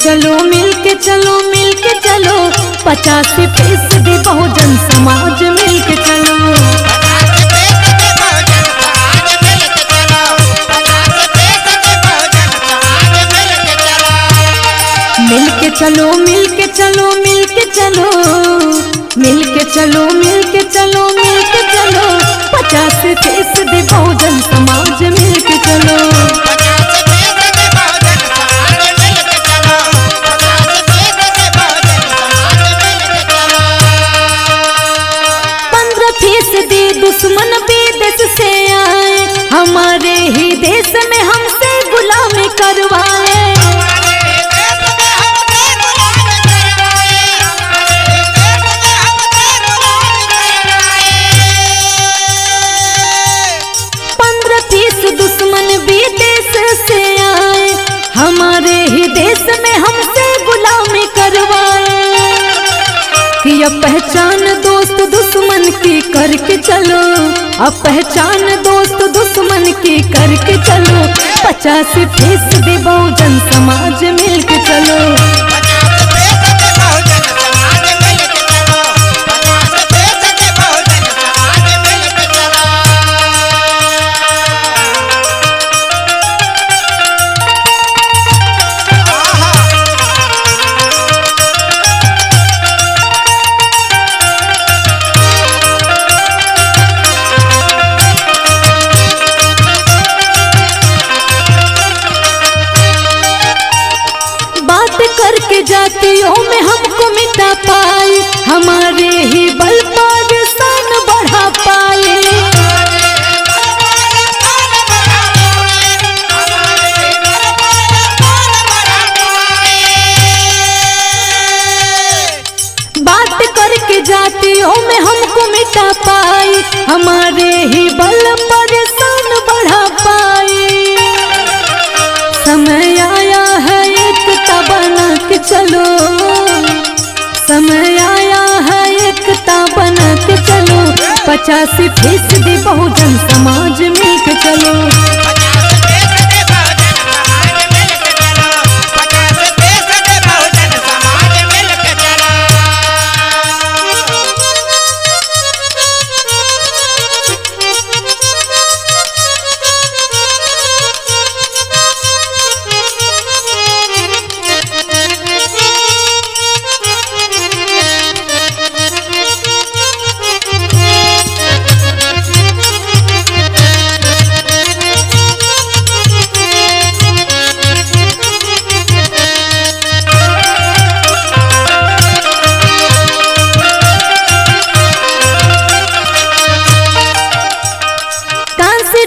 चलो मिलके चलो मिलके चलो 50% बहुजन समाज मिलके चलो। मिलके चलो मिलके चलो मिलके चलो मिलके चलो मिलके चलो मिलके चलो 50% बहुजन समाज मिलके चलो। 15% दुश्मन विदेश से आए हमारे ही देश में हमसे गुलामी करवाए। 15% दुश्मन विदेश से आए हमारे ही देश में हमसे गुलामी करवाए। कि अब पहचान दोस्त दुश्मन की करके चलो, अब पहचान दोस्त दुश्मन की करके चलो 50% बहुजन समाज मिलके चलो। करके जातियों में हमको मिटा पाए हमारे ही बल पर शान बढ़ा पाए। बात करके जातियों में हमको मिटा पाए हमारे ही बल पर शान बढ़ा पाए। समय आया है एकता बना के चलो, समय आया है एकता बना के चलो 50% बहुजन समाज मिलके चलो।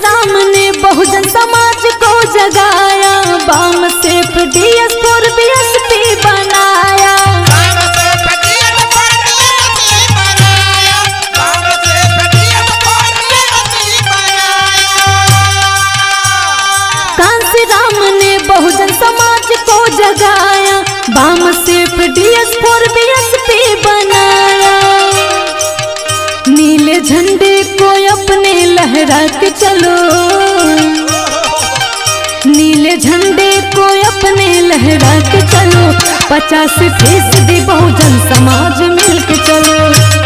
राम ने बहुजन समाज को जगाया, बाम सेफ DS4 BSP बनाया। कांसी राम ने बहुजन समाज को जगाया, बाम सेफ DS4 BSP बनाया। नीले झंडे को अपने लहरा के चलो, नीले झंडे को अपने लहरा के चलो 50% बहुजन समाज मिलके चलो।